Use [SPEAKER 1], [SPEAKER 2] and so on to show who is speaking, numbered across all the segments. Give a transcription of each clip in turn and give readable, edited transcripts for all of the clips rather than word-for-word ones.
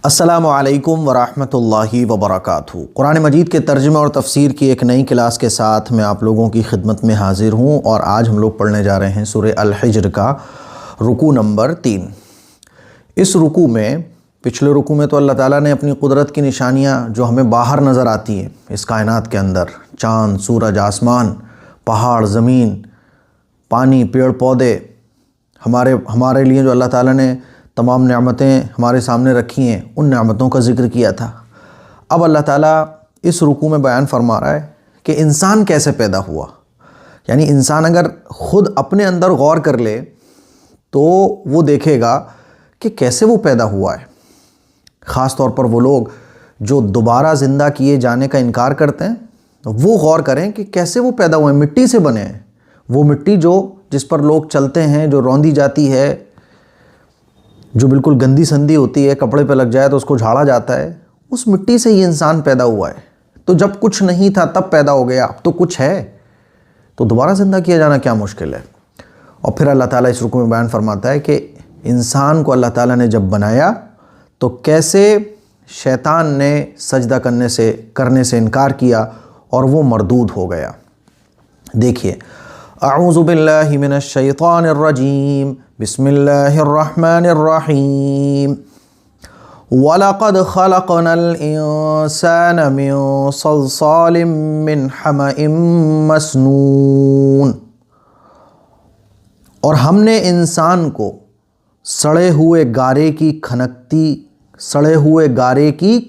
[SPEAKER 1] السلام علیکم ورحمۃ اللہ وبرکاتہ۔ قرآن مجید کے ترجمہ اور تفسیر کی ایک نئی کلاس کے ساتھ میں آپ لوگوں کی خدمت میں حاضر ہوں، اور آج ہم لوگ پڑھنے جا رہے ہیں سورہ الحجر کا رکوع نمبر 3۔ اس رکوع میں پچھلے رکوع میں تو اللہ تعالیٰ نے اپنی قدرت کی نشانیاں جو ہمیں باہر نظر آتی ہیں اس کائنات کے اندر، چاند، سورج، آسمان، پہاڑ، زمین، پانی، پیڑ پودے، ہمارے لیے جو اللہ تعالیٰ نے تمام نعمتیں ہمارے سامنے رکھی ہیں، ان نعمتوں کا ذکر کیا تھا۔ اب اللہ تعالیٰ اس رکوع میں بیان فرما رہا ہے کہ انسان کیسے پیدا ہوا۔ یعنی انسان اگر خود اپنے اندر غور کر لے تو وہ دیکھے گا کہ کیسے وہ پیدا ہوا ہے۔ خاص طور پر وہ لوگ جو دوبارہ زندہ کیے جانے کا انکار کرتے ہیں، وہ غور کریں کہ کیسے وہ پیدا ہوئے ہیں۔ مٹی سے بنے ہیں، وہ مٹی جس پر لوگ چلتے ہیں، جو روندی جاتی ہے، جو بالکل گندی سندی ہوتی ہے، کپڑے پہ لگ جائے تو اس کو جھاڑا جاتا ہے، اس مٹی سے یہ انسان پیدا ہوا ہے۔ تو جب کچھ نہیں تھا تب پیدا ہو گیا، اب تو کچھ ہے، تو دوبارہ زندہ کیا جانا کیا مشکل ہے۔ اور پھر اللہ تعالیٰ اس رکوع میں بیان فرماتا ہے کہ انسان کو اللہ تعالیٰ نے جب بنایا تو کیسے شیطان نے سجدہ کرنے سے انکار کیا اور وہ مردود ہو گیا۔ دیکھیے، اعوذ باللہ من الشیطان الرجیم، بسم اللہ الرحمن الرحیم، وَلَقَدْ خَلَقْنَا الْإِنسَانَ مِن صَلْصَالٍ مِّنْ حَمَإٍ مَّسْنُونٍ، اور ہم نے انسان کو سڑے ہوئے گارے کی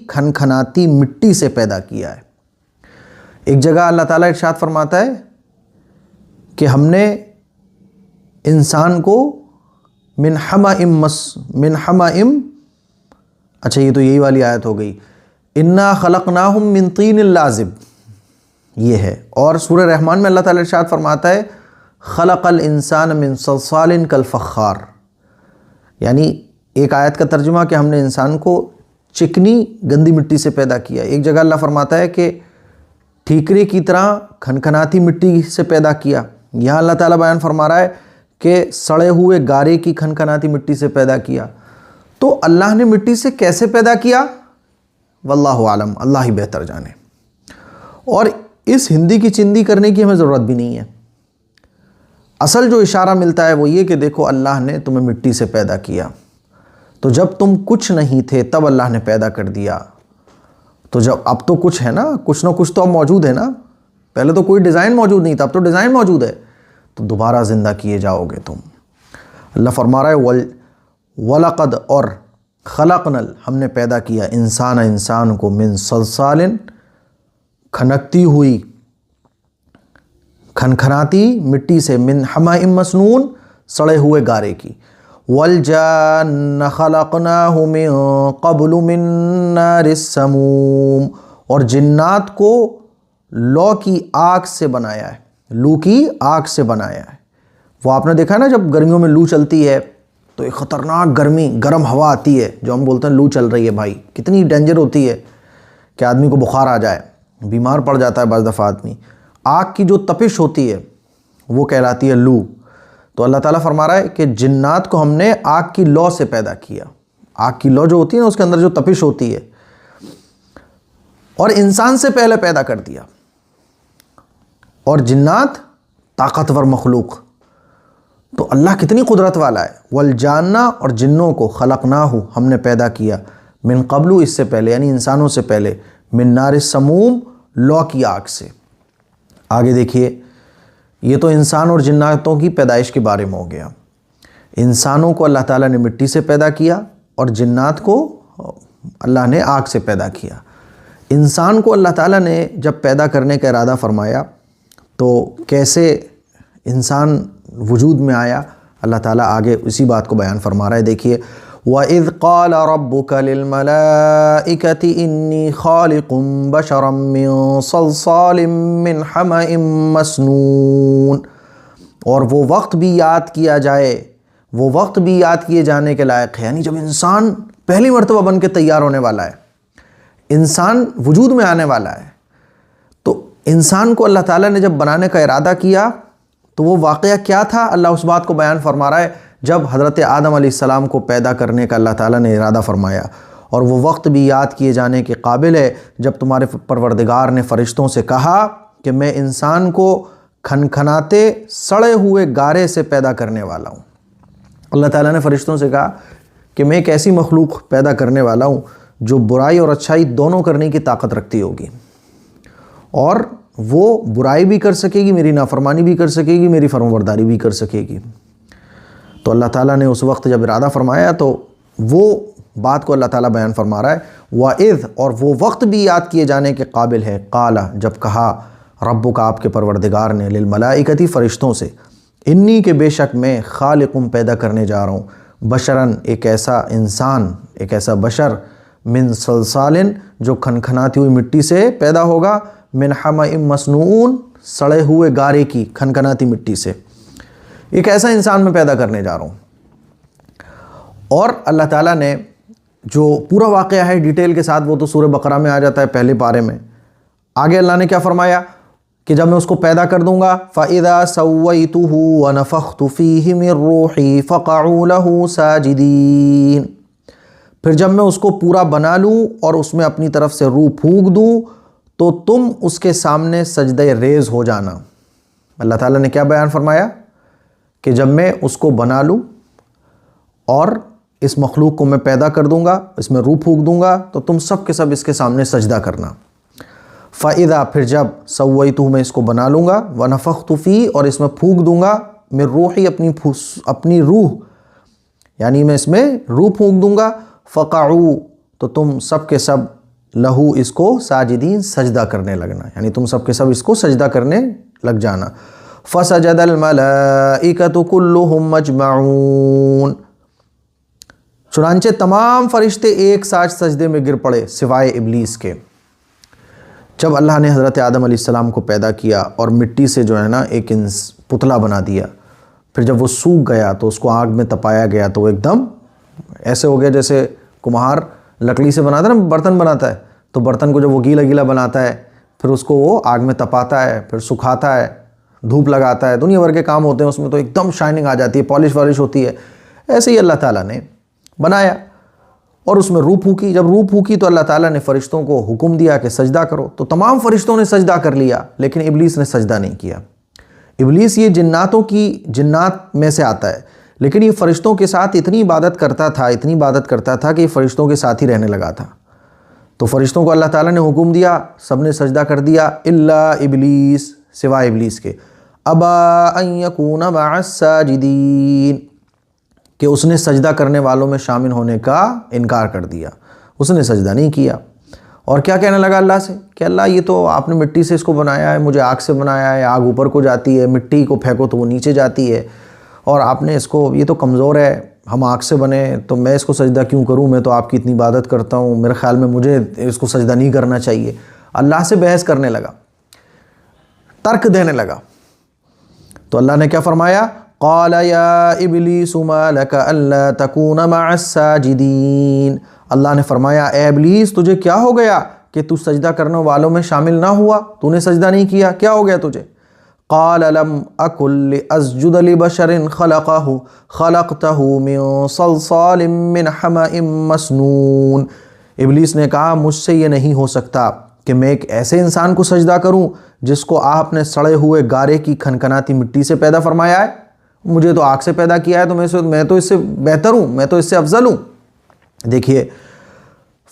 [SPEAKER 1] کھنکھناتی مٹی سے پیدا کیا ہے۔ ایک جگہ اللہ تعالیٰ ارشاد فرماتا ہے کہ ہم نے انسان کو من حمأ، اچھا یہ تو یہی والی آیت ہو گئی، انا خلقناہم من طین لازب، یہ ہے۔ اور سورہ رحمان میں اللہ تعالیٰ ارشاد فرماتا ہے خلق الانسان من صلصال کالفخار، یعنی ایک آیت کا ترجمہ کہ ہم نے انسان کو چکنی گندی مٹی سے پیدا کیا۔ ایک جگہ اللہ فرماتا ہے کہ ٹھیکرے کی طرح کھنکھناتی مٹی سے پیدا کیا۔ یہاں اللہ تعالیٰ بیان فرما رہا ہے کہ سڑے ہوئے گارے کی کھنکھناتی مٹی سے پیدا کیا۔ تو اللہ نے مٹی سے کیسے پیدا کیا، واللہ عالم، اللہ ہی بہتر جانے۔ اور اس ہندی کی چندی کرنے کی ہمیں ضرورت بھی نہیں ہے۔ اصل جو اشارہ ملتا ہے وہ یہ کہ دیکھو اللہ نے تمہیں مٹی سے پیدا کیا، تو جب تم کچھ نہیں تھے تب اللہ نے پیدا کر دیا، تو اب تو کچھ ہے نا، کچھ نہ کچھ تو اب موجود ہے نا۔ پہلے تو کوئی ڈیزائن موجود نہیں تھا، اب تو ڈیزائن موجود ہے، تو دوبارہ زندہ کیے جاؤ گے تم۔ اللہ فرما رہا ہے وَلَقَدْ، اور خلقنا، ہم نے پیدا کیا انسان کو من صلصال، کھنکتی ہوئی کھنکھناتی مٹی سے، من حمأ مسنون، سڑے ہوئے گارے کی، وَالْجَانَّ خَلَقْنَاهُ مِن قَبْلُ مِن نَارِ السَّمُومِ، اور جنات کو لو کی آگ سے بنایا ہے، لو کی آگ سے بنایا ہے۔ وہ آپ نے دیکھا ہے نا، جب گرمیوں میں لو چلتی ہے تو ایک خطرناک گرم ہوا آتی ہے، جو ہم بولتے ہیں لو چل رہی ہے، بھائی کتنی ڈینجر ہوتی ہے کہ آدمی کو بخار آ جائے، بیمار پڑ جاتا ہے بعض دفعہ آدمی۔ آگ کی جو تپش ہوتی ہے وہ کہلاتی ہے لو۔ تو اللہ تعالیٰ فرما رہا ہے کہ جنات کو ہم نے آگ کی لو سے پیدا کیا۔ آگ کی لو جو ہوتی ہے نا، اس کے اندر جو تپش ہوتی ہے، اور انسان سے پہلے پیدا کر دیا۔ اور جنات طاقتور مخلوق، تو اللہ کتنی قدرت والا ہے۔ والجانہ، اور جنوں کو خلقناہ، ہم نے پیدا کیا، من قبل، اس سے پہلے، یعنی انسانوں سے پہلے، من نار السموم، لو کی آگ سے۔ آگے دیکھیے، یہ تو انسان اور جناتوں کی پیدائش کے بارے میں ہو گیا۔ انسانوں کو اللہ تعالیٰ نے مٹی سے پیدا کیا، اور جنات کو اللہ نے آگ سے پیدا کیا۔ انسان کو اللہ تعالیٰ نے جب پیدا کرنے کا ارادہ فرمایا تو کیسے انسان وجود میں آیا، اللہ تعالیٰ آگے اسی بات کو بیان فرما رہا ہے۔ دیکھیے، وَإِذْ قَالَ رَبُّكَ لِلْمَلَائِكَةِ إِنِّي خَالِقٌ بَشَرًا مِّن صَلْصَالٍ مِّنْ حَمَإٍ مَّسْنُونٍ، اور وہ وقت بھی یاد کیا جائے، وہ وقت بھی یاد کیے جانے کے لائق ہے، یعنی جب انسان پہلی مرتبہ بن کے تیار ہونے والا ہے، انسان وجود میں آنے والا ہے، تو انسان کو اللہ تعالیٰ نے جب بنانے کا ارادہ کیا تو وہ واقعہ کیا تھا، اللہ اس بات کو بیان فرما رہا ہے۔ جب حضرت آدم علیہ السلام کو پیدا کرنے کا اللہ تعالیٰ نے ارادہ فرمایا، اور وہ وقت بھی یاد کیے جانے کے قابل ہے جب تمہارے پروردگار نے فرشتوں سے کہا کہ میں انسان کو کھنکھناتے سڑے ہوئے گارے سے پیدا کرنے والا ہوں۔ اللہ تعالیٰ نے فرشتوں سے کہا کہ میں ایک ایسی مخلوق پیدا کرنے والا ہوں جو برائی اور اچھائی دونوں کرنے کی طاقت رکھتی ہوگی، اور وہ برائی بھی کر سکے گی، میری نافرمانی بھی کر سکے گی، میری فرمانبرداری بھی کر سکے گی۔ تو اللہ تعالیٰ نے اس وقت جب ارادہ فرمایا تو وہ بات کو اللہ تعالیٰ بیان فرما رہا ہے، وَإِذْ، اور وہ وقت بھی یاد کیے جانے کے قابل ہے، قَالَ، جب کہا ربک، آپ کے پروردگار نے، للملائکۃ، فرشتوں سے، انی، کہ بے شک میں، خالقم، پیدا کرنے جا رہا ہوں، بشراً، ایک ایسا انسان، ایک ایسا بشر، من صلصال، جو کھنکھناتی ہوئی مٹی سے پیدا ہوگا، من حمأ مسنون، سڑے ہوئے گارے کی کھنکھناتی مٹی سے، ایک ایسا انسان میں پیدا کرنے جا رہا ہوں۔ اور اللہ تعالیٰ نے جو پورا واقعہ ہے ڈیٹیل کے ساتھ، وہ تو سورہ بقرہ میں آ جاتا ہے پہلے پارے میں۔ آگے اللہ نے کیا فرمایا کہ جب میں اس کو پیدا کر دوں گا، فَإِذَا سَوَّيْتُهُ وَنَفَخْتُ فِيهِ مِن رُّوحِي فَقَعُوا لَهُ سَاجِدِينَ، پھر جب میں اس کو پورا بنا لوں اور اس میں اپنی طرف سے روح پھونک دوں تو تم اس کے سامنے سجدہ ریز ہو جانا۔ اللہ تعالیٰ نے کیا بیان فرمایا کہ جب میں اس کو بنا لوں اور اس مخلوق کو میں پیدا کر دوں گا، اس میں روح پھونک دوں گا تو تم سب کے سب اس کے سامنے سجدہ کرنا۔ فَإِذَا، پھر جب، سَوَّيْتُهُ، میں اس کو بنا لوں گا، وَنَفَخْتُ فِيهِ، اور اس میں پھونک دوں گا، مِن رُّوحِي، اپنی روح، یعنی میں اس میں روح پھونک دوں گا، فَقَعُوا، تو تم سب کے سب، لہو، اس کو، ساجدین، سجدہ کرنے لگنا، یعنی تم سب کے سب اس کو سجدہ کرنے لگ جانا۔ فَسَجَدَ الْمَلَائِكَةُ كُلُّهُمْ أَجْمَعُونَ، چنانچہ تمام فرشتے ایک ساتھ سجدے میں گر پڑے سوائے ابلیس کے۔ جب اللہ نے حضرت آدم علیہ السلام کو پیدا کیا اور مٹی سے جو ہے نا ایک پتلا بنا دیا، پھر جب وہ سوکھ گیا تو اس کو آگ میں تپایا گیا تو وہ ایک دم ایسے ہو گیا جیسے کمہار لکڑی سے بناتا ہے نا، برتن بناتا ہے، تو برتن کو جب وہ گیلا گیلا بناتا ہے پھر اس کو وہ آگ میں تپاتا ہے، پھر سکھاتا ہے، دھوپ لگاتا ہے، دنیا بھر کے کام ہوتے ہیں اس میں، تو ایک دم شائننگ آ جاتی ہے، پالش والش ہوتی ہے۔ ایسے ہی اللہ تعالیٰ نے بنایا اور اس میں روح پھونکی۔ جب روح پھونکی تو اللہ تعالیٰ نے فرشتوں کو حکم دیا کہ سجدہ کرو، تو تمام فرشتوں نے سجدہ کر لیا، لیکن ابلیس نے سجدہ نہیں کیا۔ ابلیس یہ جنات میں سے آتا ہے، لیکن یہ فرشتوں کے ساتھ اتنی عبادت کرتا تھا کہ یہ فرشتوں کے ساتھ ہی رہنے لگا تھا۔ تو فرشتوں کو اللہ تعالیٰ نے حکم دیا، سب نے سجدہ کر دیا، الا ابلیس، سوائے ابلیس کے، ابا ان یکون مع الساجدین، کہ اس نے سجدہ کرنے والوں میں شامل ہونے کا انکار کر دیا، اس نے سجدہ نہیں کیا۔ اور کیا کہنے لگا اللہ سے کہ اللہ یہ تو آپ نے مٹی سے اس کو بنایا ہے، مجھے آگ سے بنایا ہے، آگ اوپر کو جاتی ہے، مٹی کو پھینکو تو وہ نیچے جاتی ہے، اور آپ نے اس کو، یہ تو کمزور ہے، ہم آگ سے بنے تو میں اس کو سجدہ کیوں کروں، میں تو آپ کی اتنی عبادت کرتا ہوں، میرے خیال میں مجھے اس کو سجدہ نہیں کرنا چاہیے۔ اللہ سے بحث کرنے لگا، ترک دینے لگا۔ تو اللہ نے کیا فرمایا، قال یا ابلیس ما لک الا تکون مع الساجدین، اللہ نے فرمایا اے ابلیس تجھے کیا ہو گیا کہ تو سجدہ کرنے والوں میں شامل نہ ہوا، تو نے سجدہ نہیں کیا، کیا ہو گیا تجھے؟ قال لم اکن لاسجد لبشر خلقتہ من صلصال من حمأ مسنون، ابلیس نے کہا مجھ سے یہ نہیں ہو سکتا کہ میں ایک ایسے انسان کو سجدہ کروں جس کو آپ نے سڑے ہوئے گارے کی کھنکھناتی مٹی سے پیدا فرمایا ہے، مجھے تو آگ سے پیدا کیا ہے، تو میں تو اس سے بہتر ہوں، میں تو اس سے افضل ہوں۔ دیکھیے،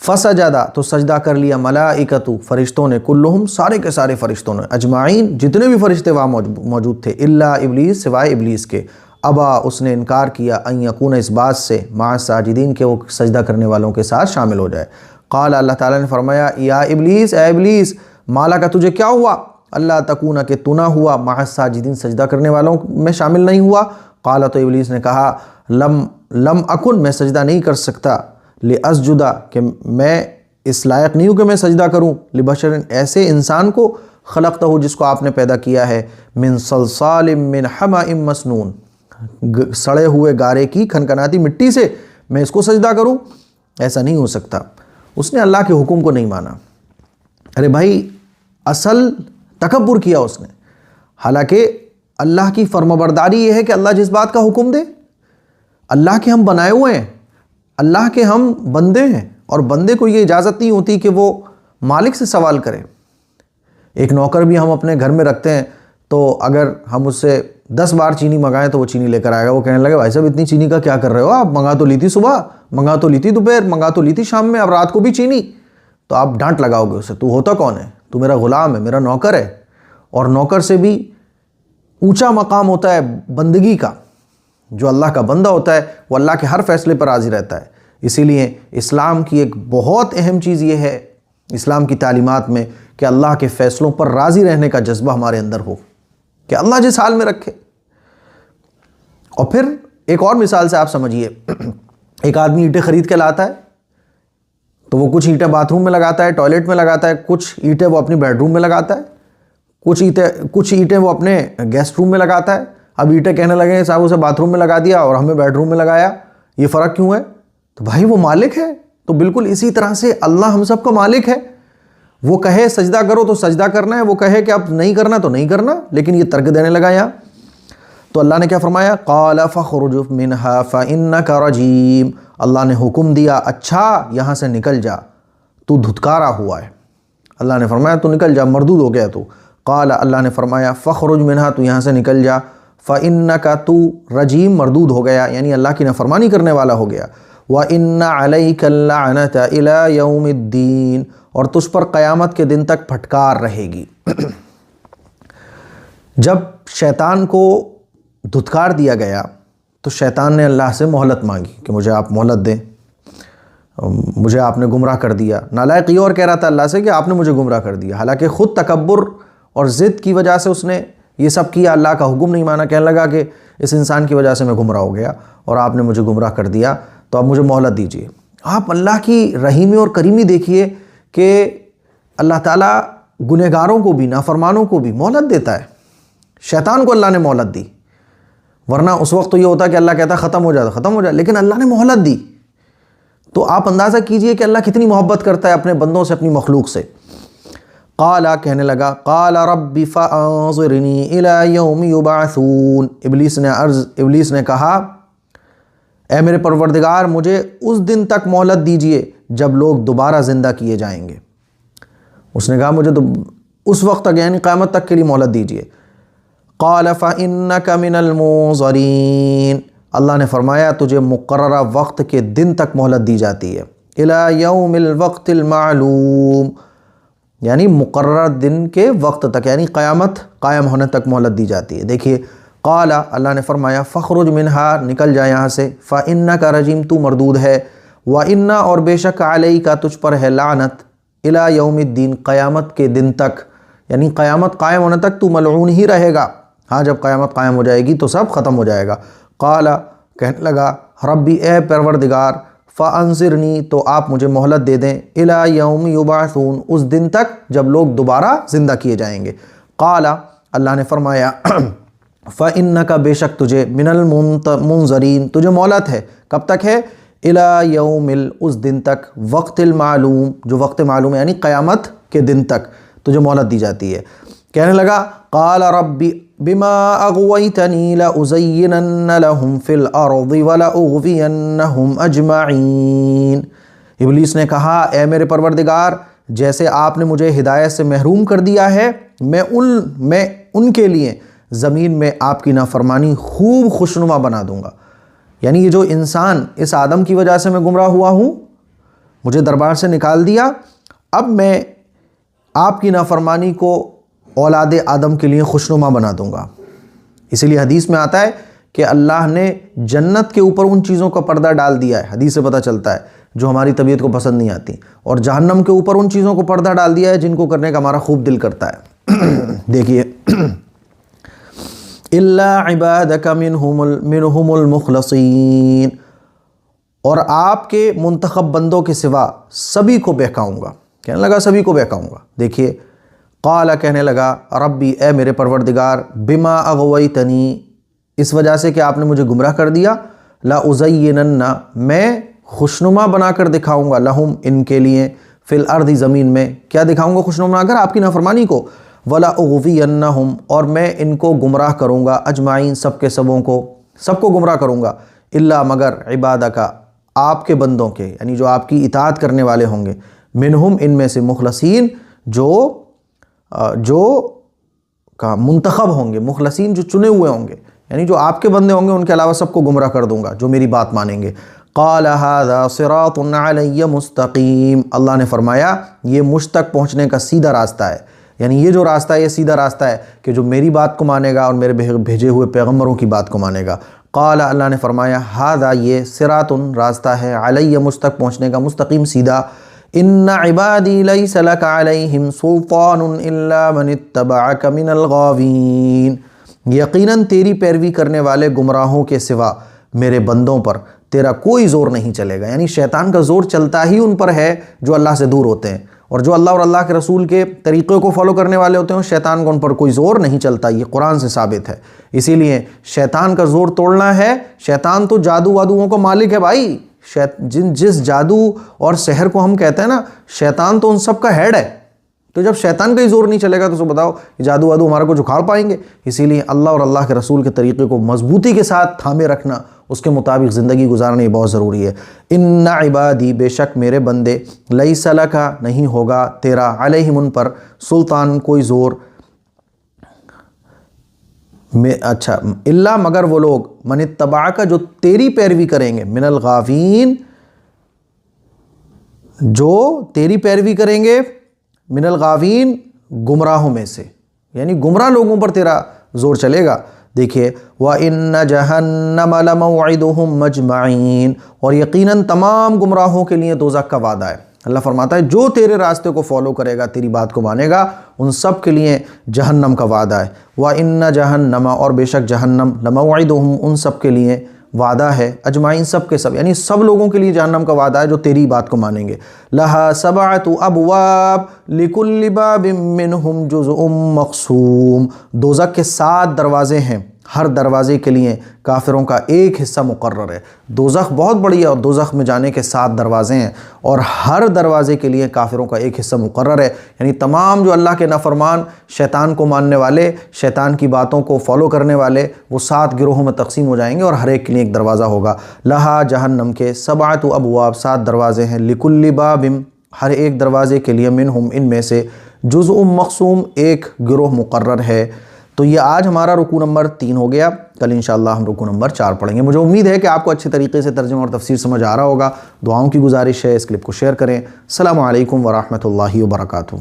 [SPEAKER 1] فسجدہ، تو سجدہ کر لیا، ملائکۃ، فرشتوں نے، کلہم، سارے کے سارے فرشتوں نے، اجمعین، جتنے بھی فرشتے وہاں موجود تھے، الا ابلیس، سوائے ابلیس کے، ابا، اس نے انکار کیا، ان یکون، اس بات سے، مع الساجدین، کہ وہ سجدہ کرنے والوں کے ساتھ شامل ہو جائے۔ قال، اللہ تعالیٰ نے فرمایا یا ابلیس، اے ابلیس، مالا کا تجھے کیا ہوا، اللہ تکون، کہ تو نہ ہوا، مع الساجدین، سجدہ کرنے والوں میں شامل نہیں ہوا۔ قال، تو ابلیس نے کہا لم اکن، میں سجدہ نہیں کر سکتا، لاسجد، کہ میں اس لائق نہیں ہوں کہ میں سجدہ کروں، لبشر، ایسے انسان کو، خلقتہ، جس کو آپ نے پیدا کیا ہے، من صلصال من حمأ مسنون، سڑے ہوئے گارے کی کھنکھناتی مٹی سے میں اس کو سجدہ کروں، ایسا نہیں ہو سکتا۔ اس نے اللہ کے حکم کو نہیں مانا۔ ارے بھائی، اصل تکبر کیا اس نے، حالانکہ اللہ کی فرمانبرداری یہ ہے کہ اللہ جس بات کا حکم دے، اللہ کے ہم بنائے ہوئے ہیں، اللہ کے ہم بندے ہیں، اور بندے کو یہ اجازت نہیں ہوتی کہ وہ مالک سے سوال کرے۔ ایک نوکر بھی ہم اپنے گھر میں رکھتے ہیں تو اگر ہم اس سے 10 بار چینی منگائیں تو وہ چینی لے کر آئے گا، وہ کہنے لگے بھائی صاحب اتنی چینی کا کیا کر رہے ہو آپ، منگا تو لی تھی صبح، منگا تو لی تھی دوپہر، منگا تو لی تھی شام میں، اب رات کو بھی چینی۔ تو آپ ڈانٹ لگاؤ گے اسے، تو ہوتا کون ہے؟ تو میرا غلام ہے، میرا نوکر ہے، اور نوکر سے بھی اونچا مقام ہوتا ہے بندگی کا۔ جو اللہ کا بندہ ہوتا ہے وہ اللہ کے ہر فیصلے پر راضی رہتا ہے۔ اسی لیے اسلام کی ایک بہت اہم چیز یہ ہے، اسلام کی تعلیمات میں، کہ اللہ کے فیصلوں پر راضی رہنے کا جذبہ ہمارے اندر ہو، کہ اللہ جس حال میں رکھے۔ اور پھر ایک اور مثال سے آپ سمجھیے، ایک آدمی اینٹیں خرید کے لاتا ہے تو وہ کچھ اینٹیں باتھ روم میں لگاتا ہے، ٹوائلٹ میں لگاتا ہے، کچھ اینٹیں وہ اپنی بیڈ روم میں لگاتا ہے، کچھ اینٹیں وہ اپنے گیسٹ روم میں لگاتا ہے۔ اب اینٹیں کہنے لگے صاحب اسے باتھ روم میں لگا دیا اور ہمیں بیڈ روم میں لگایا، یہ فرق کیوں ہے؟ تو بھائی وہ مالک ہے۔ تو بالکل اسی طرح سے اللہ ہم سب کا مالک ہے، وہ کہے سجدہ کرو تو سجدہ کرنا ہے، وہ کہے کہ اب نہیں کرنا تو نہیں کرنا، لیکن یہ ترک دینے لگا یہاں۔ تو اللہ نے کیا فرمایا؟ قال فاخرج منها فانك رجیم، اللہ نے حکم دیا اچھا یہاں سے نکل جا، تو دھتکارا ہوا ہے۔ اللہ نے فرمایا تو نکل جا، مردود ہو گیا تو۔ قال، اللہ نے فرمایا فاخرج منها، تو یہاں سے نکل جا، فانك، تو رجیم مردود ہو گیا، یعنی اللہ کی نافرمانی کرنے والا ہو گیا۔ وَإِنَّ عَلَيْكَ اللَّعْنَةَ إِلَى يَوْمِ الدِّينِ، اور تجھ پر قیامت کے دن تک پھٹکار رہے گی۔ جب شیطان کو دھتکار دیا گیا تو شیطان نے اللہ سے مہلت مانگی کہ مجھے آپ مہلت دیں، مجھے آپ نے گمراہ کر دیا۔ نالائق یہ اور کہہ رہا تھا اللہ سے کہ آپ نے مجھے گمراہ کر دیا، حالانکہ خود تکبر اور ضد کی وجہ سے اس نے یہ سب کیا، اللہ کا حکم نہیں مانا، کہنے لگا کہ اس انسان کی وجہ سے میں گمراہ ہو گیا اور آپ نے مجھے گمراہ کر دیا، تو اب مجھے مہلت دیجیے۔ آپ اللہ کی رحیمی اور کریمی دیکھیے کہ اللہ تعالیٰ گنہگاروں کو بھی، نافرمانوں کو بھی مہلت دیتا ہے۔ شیطان کو اللہ نے مہلت دی، ورنہ اس وقت تو یہ ہوتا کہ اللہ کہتا ختم ہو جائے تو ختم ہو جائے، لیکن اللہ نے مہلت دی۔ تو آپ اندازہ کیجئے کہ اللہ کتنی محبت کرتا ہے اپنے بندوں سے، اپنی مخلوق سے۔ قال، کہنے لگا، قال رب فانظرنی الی یوم یبعثون، ابلیس نے کہا اے میرے پروردگار مجھے اس دن تک مہلت دیجئے جب لوگ دوبارہ زندہ کیے جائیں گے۔ اس نے کہا مجھے تو اس وقت تک، یعنی قیامت تک کے لیے مہلت دیجئے۔ قال فإنك من المنظرین، اللہ نے فرمایا تجھے مقررہ وقت کے دن تک مہلت دی جاتی ہے۔ الی یوم الوقت المعلوم، یعنی مقررہ دن کے وقت تک، یعنی قیامت قائم ہونے تک مہلت دی جاتی ہے۔ دیکھیے، قال، اللہ نے فرمایا فخرج منہا، نکل جا یہاں سے، فإنک رجیم، تو مردود ہے، وإن، اور بے شک علیک، تجھ پر ہے، لعنت، الی یوم الدین، قیامت کے دن تک، یعنی قیامت قائم ہونے تک تو ملعون ہی رہے گا۔ ہاں جب قیامت قائم ہو جائے گی تو سب ختم ہو جائے گا۔ قال، کہنے لگا ربی، اے پروردگار، فانظرنی، تو آپ مجھے مہلت دے دیں، الی یوم یبعثون، اس دن تک جب لوگ دوبارہ زندہ کیے جائیں گے۔ قال، اللہ نے فرمایا فإنک، بے شک تجھے، من المنظرین، تجھے مہلت ہے، کب تک ہے؟ الی یوم، اس دن تک، وقت المعلوم، جو وقت معلوم ہے، یعنی قیامت کے دن تک تجھے مہلت دی جاتی ہے۔ کہنے لگا قال ربی بما اغویتنی لأزینن لہم فی الارض ولأغوینہم اجمعین، ابلیس نے کہا اے میرے پروردگار جیسے آپ نے مجھے ہدایت سے محروم کر دیا ہے، میں ان کے لیے زمین میں آپ کی نافرمانی خوب خوشنما بنا دوں گا۔ یعنی یہ جو انسان، اس آدم کی وجہ سے میں گمراہ ہوا ہوں، مجھے دربار سے نکال دیا، اب میں آپ کی نافرمانی کو اولاد آدم کے لیے خوشنما بنا دوں گا۔ اسی لیے حدیث میں آتا ہے کہ اللہ نے جنت کے اوپر ان چیزوں کا پردہ ڈال دیا ہے، حدیث سے پتہ چلتا ہے، جو ہماری طبیعت کو پسند نہیں آتی، اور جہنم کے اوپر ان چیزوں کو پردہ ڈال دیا ہے جن کو کرنے کا ہمارا خوب دل کرتا ہے۔ دیکھیے، الا عبادک منہم المخلصین، اور آپ کے منتخب بندوں کے سوا سبھی کو بہکاؤں گا۔ کہنے لگا سبھی کو بہکاؤں گا۔ دیکھیے، قال، کہنے لگا ربی، اے میرے پروردگار، بما اغویتنی، اس وجہ سے کہ آپ نے مجھے گمراہ کر دیا، لأزینن، میں خوشنما بنا کر دکھاؤں گا، لہم، ان کے لیے، فی الارض، زمین میں، کیا دکھاؤں گا خوشنما بنا کر؟ آپ کی نافرمانی کو، وَلَأُغْوِيَنَّهُمْ، اور میں ان کو گمراہ کروں گا، اجمعین، سب کے سبوں کو، سب کو گمراہ کروں گا، الا، مگر، عبادک، آپ کے بندوں کے، یعنی جو آپ کی اطاعت کرنے والے ہوں گے، منہم ان میں سے، مخلصین جو منتخب ہوں گے، مخلصین جو چنے ہوئے ہوں گے، یعنی جو آپ کے بندے ہوں گے، ان کے علاوہ سب کو گمراہ کر دوں گا جو میری بات مانیں گے۔ قال ھذا صراط علی مستقیم، اللہ نے فرمایا یہ مجھ تک پہنچنے کا سیدھا راستہ ہے، یعنی یہ جو راستہ ہے یہ سیدھا راستہ ہے کہ جو میری بات کو مانے گا اور میرے بھیجے ہوئے پیغمبروں کی بات کو مانے گا۔ قال، اللہ نے فرمایا، ھذا یہ صراط راستہ ہے، علی مجھ تک پہنچنے کا، مستقیم سیدھا۔ ان عبادی لیس لک علیہم سلطان الا من اتبعک من الغاوین، یقیناً تیری پیروی کرنے والے گمراہوں کے سوا میرے بندوں پر تیرا کوئی زور نہیں چلے گا، یعنی شیطان کا زور چلتا ہی ان پر ہے جو اللہ سے دور ہوتے ہیں، اور جو اللہ اور اللہ کے رسول کے طریقے کو فالو کرنے والے ہوتے ہیں شیطان کو ان پر کوئی زور نہیں چلتا، یہ قرآن سے ثابت ہے۔ اسی لیے شیطان کا زور توڑنا ہے، شیطان تو جادو وادوؤں کا مالک ہے بھائی، جس جادو اور سحر کو ہم کہتے ہیں نا، شیطان تو ان سب کا ہیڈ ہے، تو جب شیطان کا ہی زور نہیں چلے گا تو سو بتاؤ جادو وادو ہمارا کو جھکاڑ پائیں گے؟ اسی لیے اللہ اور اللہ کے رسول کے طریقے کو مضبوطی کے ساتھ تھامے رکھنا، اس کے مطابق زندگی گزارنا یہ بہت ضروری ہے۔ ان عبادی، بے شک میرے بندے، لیس لک نہیں ہوگا تیرا، علیہم ان پر، سلطان کوئی زور، اچھا الا مگر وہ لوگ، من اتبعک جو تیری پیروی کریں گے، من الغاوین جو تیری پیروی کریں گے، من الغاوین گمراہوں میں سے، یعنی گمراہ لوگوں پر تیرا زور چلے گا۔ دیکھیے وَإِنَّ جَهَنَّمَ لَمَوْعِدُهُمْ مَجْمَعِينَ، اور یقیناً تمام گمراہوں کے لیے دوزخ کا وعدہ ہے۔ اللہ فرماتا ہے جو تیرے راستے کو فالو کرے گا، تیری بات کو مانے گا، ان سب کے لیے جہنم کا وعدہ ہے۔ وَإِنَّ جَهَنَّمَ، اور بے شک جہنم، لَمَوْعِدُهُمْ ان سب کے لیے وعدہ ہے، اجمعین سب کے سب، یعنی سب لوگوں کے لیے جہنم کا وعدہ ہے جو تیری بات کو مانیں گے۔ لہا سبعۃ ابواب لکل باب منہم جزء مقسوم، دوزخ کے 7 دروازے ہیں، ہر دروازے کے لیے کافروں کا ایک حصہ مقرر ہے۔ دوزخ بہت بڑی ہے اور دوزخ میں جانے کے 7 دروازے ہیں، اور ہر دروازے کے لیے کافروں کا ایک حصہ مقرر ہے، یعنی تمام جو اللہ کے نافرمان، شیطان کو ماننے والے، شیطان کی باتوں کو فالو کرنے والے، وہ 7 گروہوں میں تقسیم ہو جائیں گے، اور ہر ایک کے لیے ایک دروازہ ہوگا۔ لہا، جہنم کے، سبعۃ ابواب 7 دروازے ہیں، لکل باب ہر ایک دروازے کے لیے، منہم ان میں سے، جزء مقسوم ایک گروہ مقرر ہے۔ تو یہ آج ہمارا رکوع نمبر 3 ہو گیا، کل انشاءاللہ ہم رکوع نمبر 4 پڑھیں گے۔ مجھے امید ہے کہ آپ کو اچھے طریقے سے ترجمہ اور تفسیر سمجھ آ رہا ہوگا۔ دعاؤں کی گزارش ہے اس کلپ کو شیئر کریں۔ السلام علیکم ورحمۃ اللہ وبرکاتہ۔